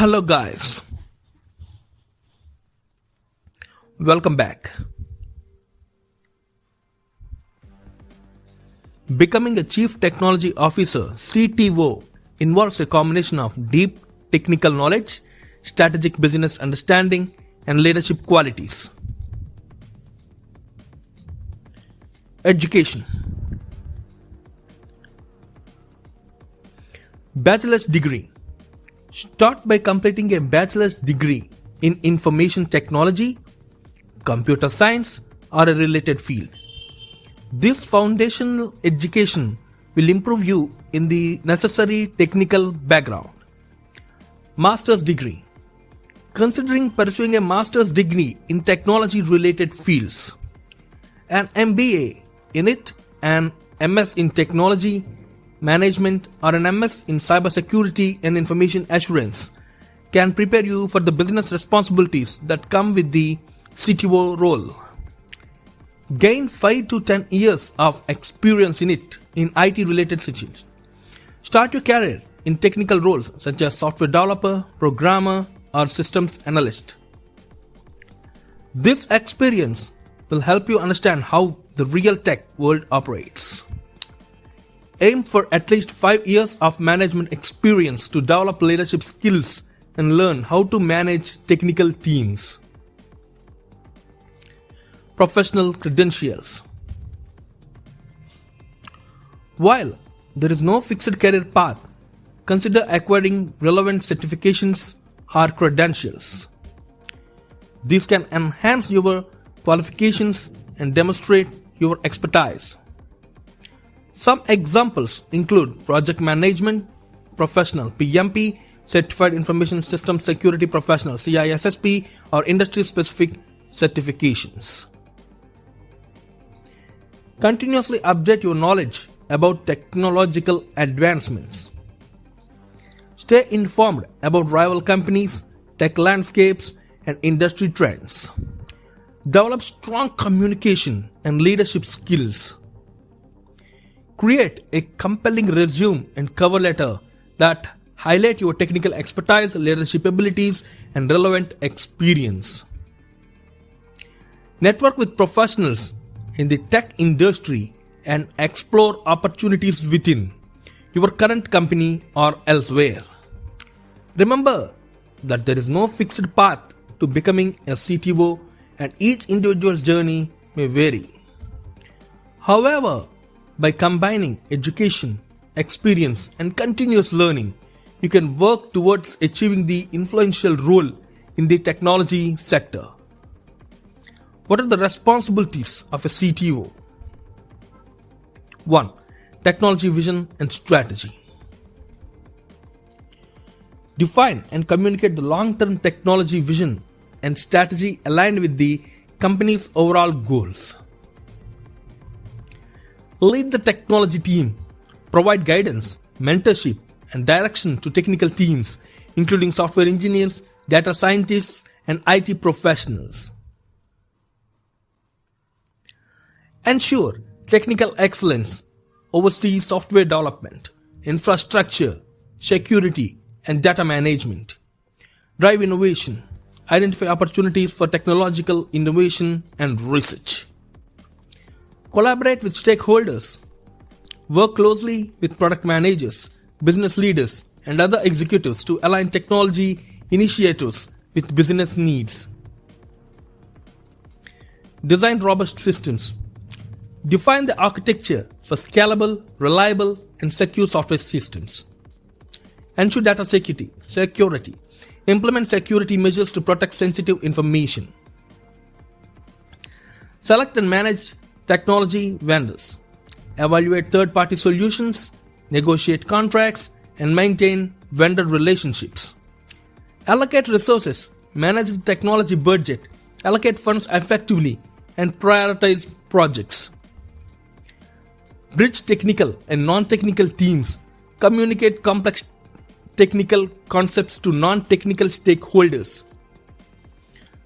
Hello guys, welcome back. Becoming a Chief Technology Officer (CTO) involves a combination of deep technical knowledge, strategic business understanding, and leadership qualities. Education. Bachelor's degree. Start by completing a bachelor's degree in information technology, computer science, or a related field. This foundational education will improve you in the necessary technical background. Master's degree. Considering pursuing a master's degree in technology-related fields, an MBA in it, an MS in technology management, or an MS in cybersecurity and information assurance can prepare you for the business responsibilities that come with the CTO role. Gain 5 to 10 years of experience in it in IT related situations. Start your career in technical roles such as software developer, programmer, or systems analyst. This experience will help you understand how the real tech world operates. Aim for at least 5 years of management experience to develop leadership skills and learn how to manage technical teams. Professional credentials. While there is no fixed career path, consider acquiring relevant certifications or credentials. These can enhance your qualifications and demonstrate your expertise. Some examples include Project Management Professional (PMP), Certified Information System Security Professional (CISSP), or industry-specific certifications. Continuously update your knowledge about technological advancements. Stay informed about rival companies, tech landscapes, and industry trends. Develop strong communication and leadership skills. Create a compelling resume and cover letter that highlight your technical expertise, leadership abilities, and relevant experience. Network with professionals in the tech industry and explore opportunities within your current company or elsewhere. Remember that there is no fixed path to becoming a CTO, and each individual's journey may vary. However, by combining education, experience, and continuous learning, you can work towards achieving the influential role in the technology sector. What are the responsibilities of a CTO? 1. Technology vision and strategy. Define and communicate the long-term technology vision and strategy aligned with the company's overall goals. Lead the technology team. Provide guidance, mentorship, and direction to technical teams, including software engineers, data scientists, and IT professionals. Ensure technical excellence. Oversee software development, infrastructure, security, and data management. Drive innovation. Identify opportunities for technological innovation and research. Collaborate with stakeholders. Work closely with product managers, business leaders, and other executives to align technology initiatives with business needs. Design robust systems. Define the architecture for scalable, reliable, and secure software systems. Ensure data security. Implement security measures to protect sensitive information. Select and manage technology vendors. Evaluate third-party solutions, negotiate contracts, and maintain vendor relationships. Allocate resources, manage the technology budget, allocate funds effectively, and prioritize projects. Bridge technical and non-technical teams. Communicate complex technical concepts to non-technical stakeholders.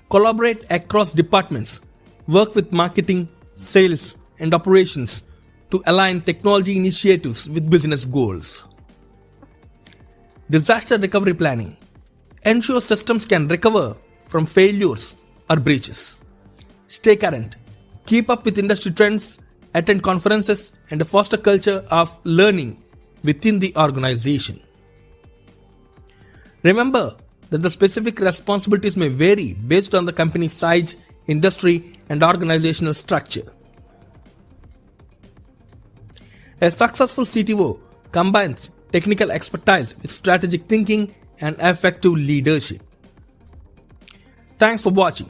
Collaborate across departments. Work with marketing, sales, and operations to align technology initiatives with business goals. Disaster recovery planning. ensure systems can recover from failures or breaches. Stay current, keep up with industry trends, attend conferences, and foster a culture of learning within the organization. Remember that the specific responsibilities may vary based on the company's size, industry, and organizational structure. A successful CTO combines technical expertise with strategic thinking and effective leadership. Thanks for watching.